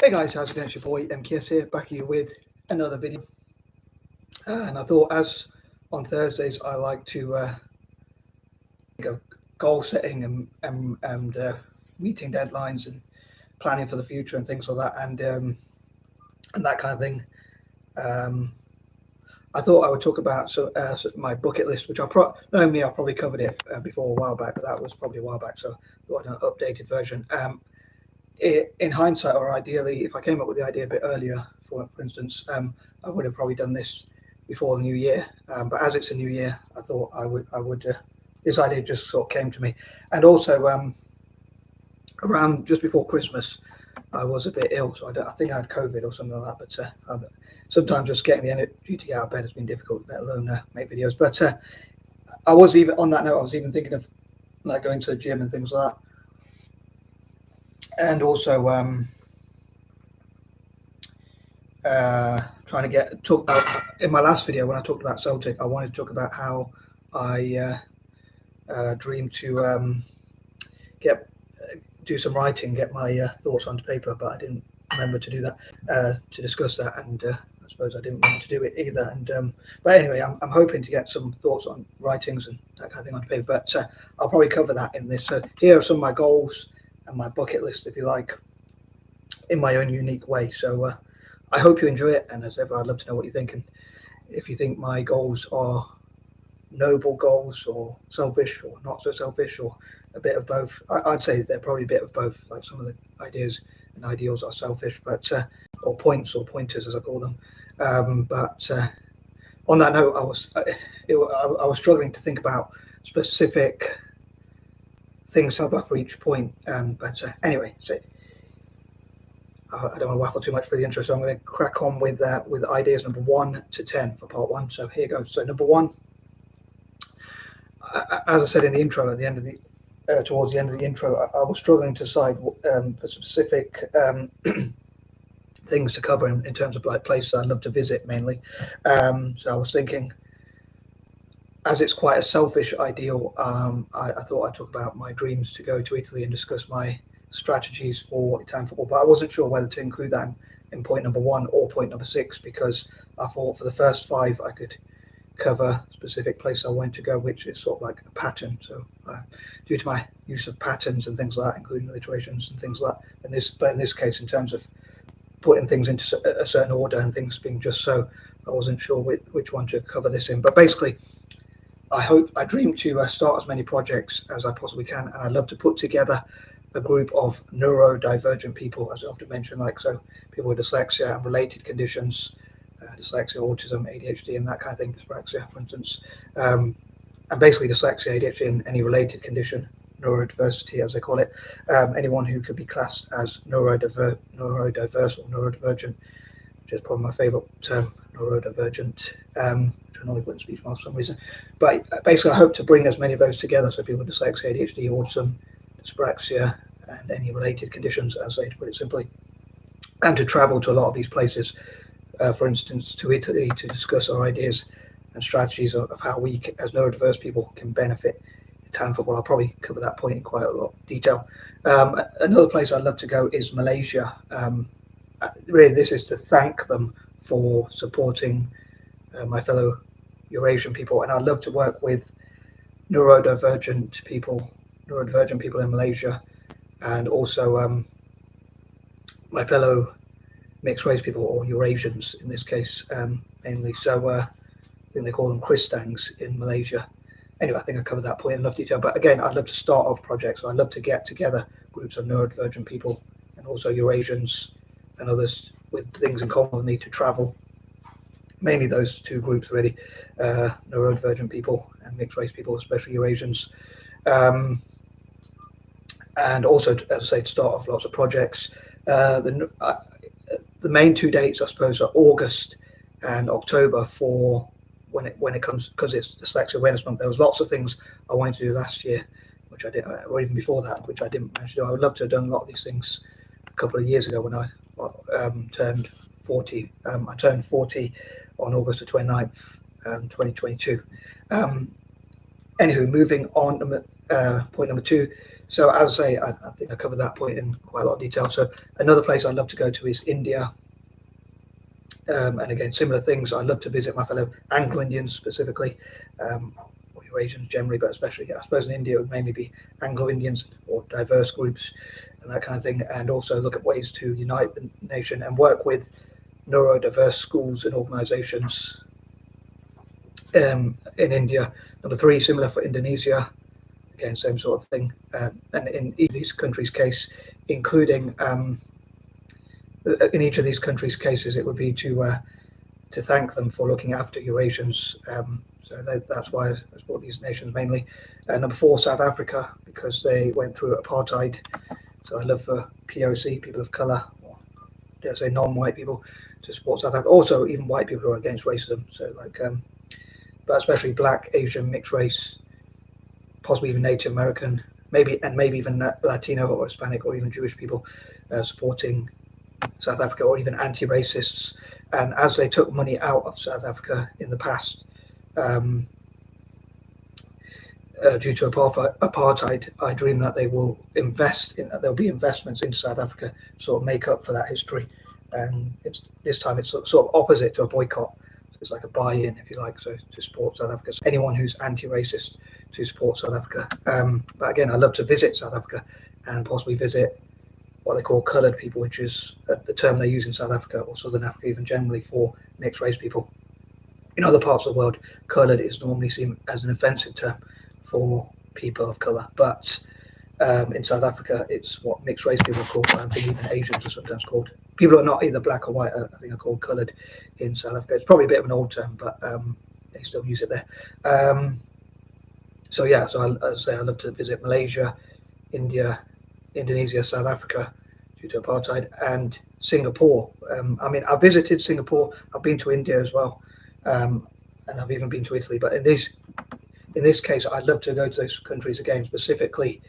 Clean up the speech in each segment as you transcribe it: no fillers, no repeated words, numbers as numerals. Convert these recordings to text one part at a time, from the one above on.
Hey guys, how's it going? It's your boy M.K.S here, back here with another video. And I thought, as on Thursdays, I like to go goal setting and meeting deadlines and planning for the future and things like that, and that kind of thing. I thought I would talk about my bucket list, which knowing me, I probably covered it before a while back, but that was probably a while back, so I thought I'd an updated version. In hindsight, or ideally, if I came up with the idea a bit earlier, for instance, I would have probably done this before the new year. But as it's a new year, I thought I would. This idea just sort of came to me, and also around just before Christmas, I was a bit ill, so I think I had COVID or something like that. But sometimes just getting the energy to get out of bed has been difficult, let alone make videos. But I was even on that note. I was even thinking of like going to the gym and things like that. And also trying to talk about, in my last video when I talked about Celtic, I wanted to talk about how I dreamed to do some writing, get my thoughts onto paper, but I didn't remember to do that, to discuss that, and I suppose I didn't want to do it either. And but anyway, I'm hoping to get some thoughts on writings and that kind of thing onto paper, but I'll probably cover that in this. So here are some of my goals and my bucket list, if you like, in my own unique way. So I hope you enjoy it, and as ever, I'd love to know what you think, and if you think my goals are noble goals or selfish or not so selfish or a bit of both. I'd say they're probably a bit of both. Like some of the ideas and ideals are selfish, but or points or pointers as I call them. But on that note, I was struggling to think about specific things for each point. But anyway, so I don't want to waffle too much for the intro, so I'm going to crack on with ideas number 1 to 10 for part 1. So here goes. So number 1, as I said in the intro, at the end of the towards the end of the intro, I was struggling to decide for specific things to cover in terms of like places I'd love to visit mainly. So I was thinking, as it's quite a selfish ideal, I thought I'd talk about my dreams to go to Italy and discuss my strategies for Italian football, but I wasn't sure whether to include that in point number 1 or point number 6, because I thought for the first 5 I could cover specific place I wanted to go, which is sort of like a pattern. So due to my use of patterns and things like that, including alliterations and things like that, but in this case, in terms of putting things into a certain order and things being just so, I wasn't sure which one to cover this in. But basically, I dream to start as many projects as I possibly can, and I'd love to put together a group of neurodivergent people, as I often mention, like so people with dyslexia and related conditions, dyslexia, autism, ADHD, and that kind of thing, dyspraxia, for instance, and basically dyslexia, ADHD, and any related condition, neurodiversity, as they call it, anyone who could be classed as neurodiverse or neurodivergent, which is probably my favourite term, neurodivergent, which I normally put in speech marks for some reason. But basically, I hope to bring as many of those together, so people with dyslexia, ADHD, autism, dyspraxia, and any related conditions, as they put it simply, and to travel to a lot of these places, for instance, to Italy, to discuss our ideas and strategies of how we, as neurodiverse people, can benefit Italian football. I'll probably cover that point in quite a lot of detail. Another place I'd love to go is Malaysia. Really, this is to thank them for supporting my fellow Eurasian people, and I'd love to work with neurodivergent people in Malaysia, and also my fellow mixed race people, or Eurasians in this case, mainly. So I think they call them Kristangs in Malaysia. Anyway, I think I covered that point in enough detail. But again, I'd love to start off projects. So I'd love to get together groups of neurodivergent people and also Eurasians and others with things in common with me to travel. Mainly those two groups, really, neurodivergent people and mixed race people, especially Eurasians. And also, as I say, to start off lots of projects. The main 2 dates, I suppose, are August and October for when it comes, because it's Dyslexia Awareness Month. There was lots of things I wanted to do last year, which I didn't, or even before that, which I didn't manage to do. I would love to have done a lot of these things a couple of years ago when I turned 40. I turned 40 on August the 29th, 2022. Anywho, moving on, point number 2. So as I say, I think I covered that point in quite a lot of detail. So another place I'd love to go to is India. And again, similar things. I'd love to visit my fellow Anglo-Indians specifically, or Eurasians generally, but especially, I suppose in India it would mainly be Anglo-Indians or diverse groups and that kind of thing. And also look at ways to unite the nation and work with neurodiverse schools and organizations in India. Number 3, similar for Indonesia. Again, same sort of thing. And in each of these countries' case, including in each of these countries' cases, it would be to thank them for looking after Eurasians. So that's why I support these nations mainly. Number 4, South Africa, because they went through apartheid. So I love for POC, people of colour, or dare I say non-white people, to support South Africa. Also, even white people who are against racism. So like, but especially Black, Asian, mixed race, possibly even Native American, maybe even Latino or Hispanic or even Jewish people supporting South Africa, or even anti-racists. And as they took money out of South Africa in the past due to apartheid, I dream that they will invest in that. There'll be investments into South Africa to sort of make up for that history. And this time it's sort of opposite to a boycott. So it's like a buy-in, if you like, so to support South Africa. So anyone who's anti-racist to support South Africa. But again, I'd love to visit South Africa and possibly visit what they call coloured people, which is the term they use in South Africa or Southern Africa even generally for mixed race people. In other parts of the world, coloured is normally seen as an offensive term for people of colour, but in South Africa, it's what mixed race people are called. I think even Asians are sometimes called. People who are not either black or white, I think, are called coloured in South Africa. It's probably a bit of an old term, but they still use it there. So as I say, I love to visit Malaysia, India, Indonesia, South Africa due to apartheid, and Singapore. I mean, I've visited Singapore. I've been to India as well, and I've even been to Italy. But in this case, I'd love to go to those countries again, specifically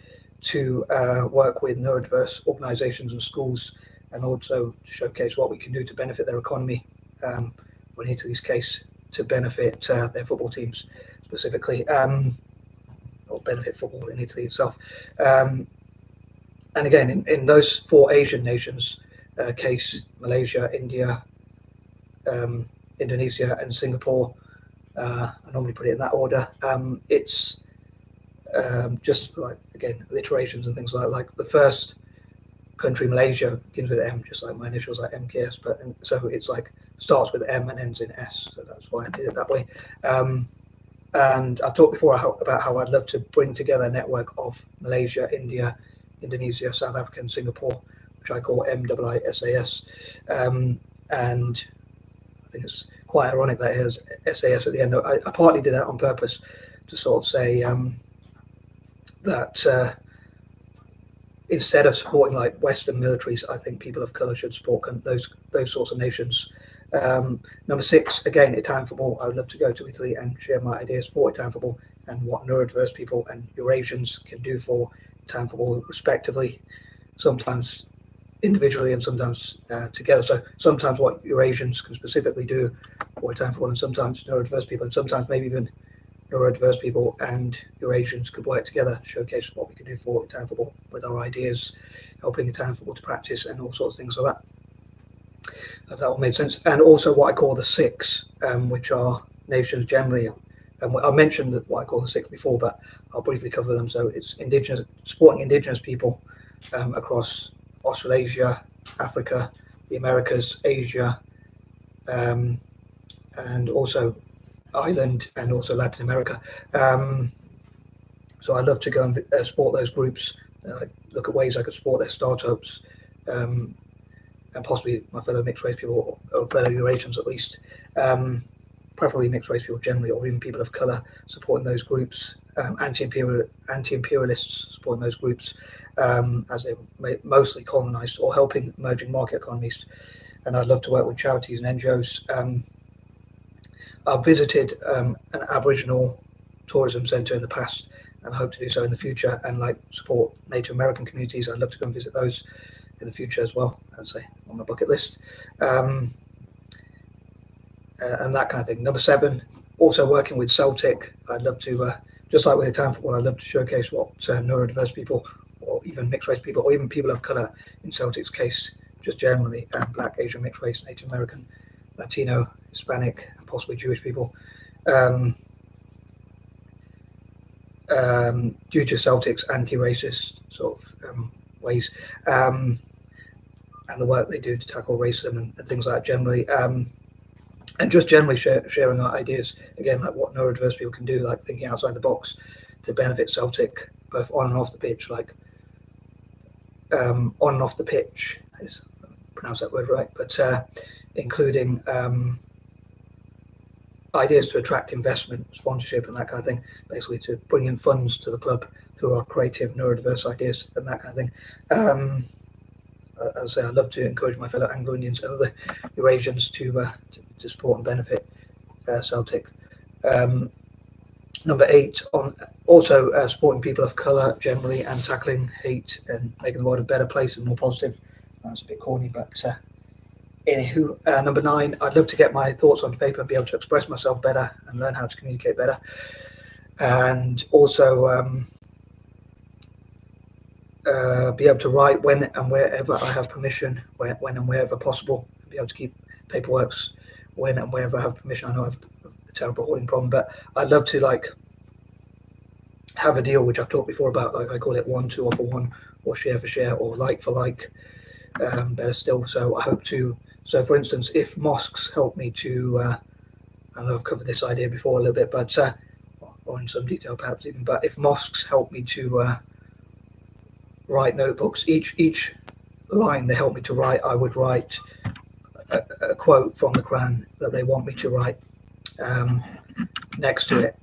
to work with neurodiverse organisations and schools, and also to showcase what we can do to benefit their economy, or in Italy's case, to benefit their football teams specifically, or benefit football in Italy itself. And again, in those 4 Asian nations case, Malaysia, India, Indonesia, and Singapore, I normally put it in that order. It's just like, again, alliterations and things like the first country, Malaysia, begins with M, just like my initials, like M.K.S. But so it's like starts with M and ends in S. So that's why I did it that way. And I've talked before about how I'd love to bring together a network of Malaysia, India, Indonesia, South Africa, and Singapore, which I call MIISAS. And I think it's quite ironic that it has SAS at the end. I partly did that on purpose to sort of say that instead of supporting like Western militaries, I think people of colour should support those sorts of nations. Number 6, again, Italian football. I would love to go to Italy and share my ideas for Italian football and what neurodiverse people and Eurasians can do for Italian football respectively, sometimes individually and sometimes together. So sometimes what Eurasians can specifically do for Italian football, and sometimes neurodiverse people, and sometimes maybe even neurodiverse people and Eurasians could work together to showcase what we can do for Italian football with our ideas, helping Italian football to practice and all sorts of things like that. If that all made sense. And also what I call the 6, which are nations generally. And I mentioned what I call the 6 before, but I'll briefly cover them. So it's supporting indigenous people across Australasia, Africa, the Americas, Asia, and also Ireland, and also Latin America. So I'd love to go and support those groups, look at ways I could support their startups, and possibly my fellow mixed race people, or fellow Eurasians at least, preferably mixed race people generally, or even people of colour, supporting those groups, anti-imperialists supporting those groups, as they mostly colonised or helping emerging market economies. And I'd love to work with charities and NGOs. I've visited an Aboriginal tourism centre in the past, and I hope to do so in the future, and like support Native American communities. I'd love to go and visit those in the future as well, I'd say, on my bucket list, and that kind of thing. Number 7, also working with Celtic. I'd love to just like with Italian football, I love to showcase what neurodiverse people, or even mixed race people, or even people of colour, in Celtic's case, just generally, Black, Asian, mixed race, Native American, Latino, Hispanic, and possibly Jewish people, due to Celtic's anti-racist sort of ways, and the work they do to tackle racism and things like that generally. And just generally sharing our ideas, again, like what neurodiverse people can do, like thinking outside the box to benefit Celtic, both on and off the pitch, like on and off the pitch, is pronounce that word right, but including ideas to attract investment, sponsorship, and that kind of thing, basically to bring in funds to the club through our creative neurodiverse ideas and that kind of thing. As I say, I love to encourage my fellow Anglo-Indians and other Eurasians to support and benefit Celtic. Number 8, on also supporting people of colour generally and tackling hate and making the world a better place and more positive. That's a bit corny, but anywho. Number 9, I'd love to get my thoughts onto paper and be able to express myself better and learn how to communicate better. And also be able to write when and wherever I have permission, when and wherever possible. Be able to keep paperworks when and wherever I have permission. I know I have a terrible hoarding problem, but I'd love to like have a deal, which I've talked before about, like I call it 1, 2 or for 1, or share for share, or like for like, better still. So I hope to, so for instance, if mosques help me to, I know I've covered this idea before a little bit, but, or in some detail perhaps even, but if mosques help me to write notebooks, each line they help me to write, I would write a quote from the Quran that they want me to write next to it,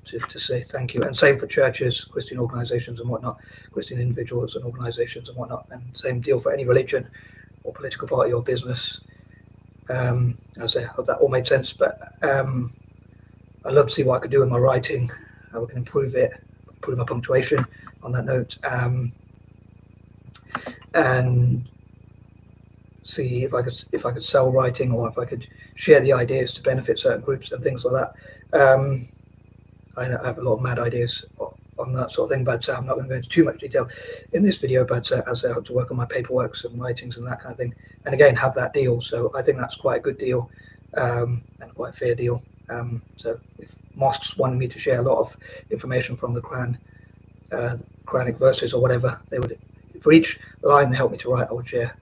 to say thank you. And same for churches, Christian organizations and whatnot, Christian individuals and organizations and whatnot, and same deal for any religion or political party or business. As I say, I hope that all made sense, but I'd love to see what I could do in my writing, how we can improve it, improve my punctuation on that note, and see if I could sell writing, or if I could share the ideas to benefit certain groups and things like that. I have a lot of mad ideas on that sort of thing, but I'm not going to go into too much detail in this video. But as I hope to work on my paperworks and writings and that kind of thing, and again have that deal. So I think that's quite a good deal, and quite a fair deal. So if mosques wanted me to share a lot of information from the Quran, Quranic verses or whatever, they would, for each line they help me to write, I would share.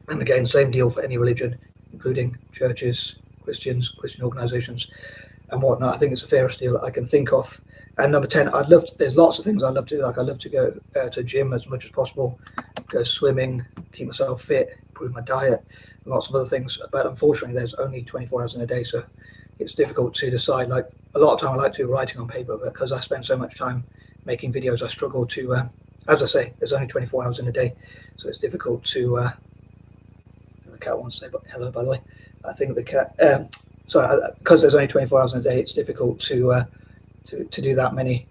And again, same deal for any religion, including churches, Christians, Christian organizations, and whatnot. I think it's the fairest deal that I can think of. And number 10, there's lots of things I love to do. Like I love to go to gym as much as possible, go swimming, keep myself fit, improve my diet, lots of other things. But unfortunately, there's only 24 hours in a day, so it's difficult to decide. Like a lot of time I like to do writing on paper, but because I spend so much time making videos, I struggle to, as I say, there's only 24 hours in a day, so it's difficult to, the cat wants to say hello, by the way. I think the cat, because there's only 24 hours in a day, it's difficult to do that many.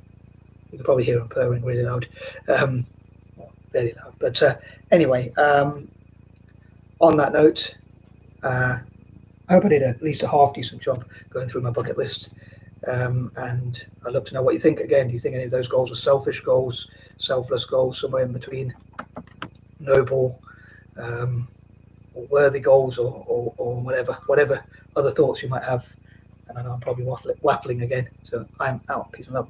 You can probably hear him purring really loud, fairly loud. But anyway, on that note, I hope I did at least a half decent job going through my bucket list. And I'd love to know what you think. Again, do you think any of those goals are selfish goals, selfless goals, somewhere in between, noble, or worthy goals, or whatever other thoughts you might have? And I know I'm probably waffling again, so I'm out. Peace and love.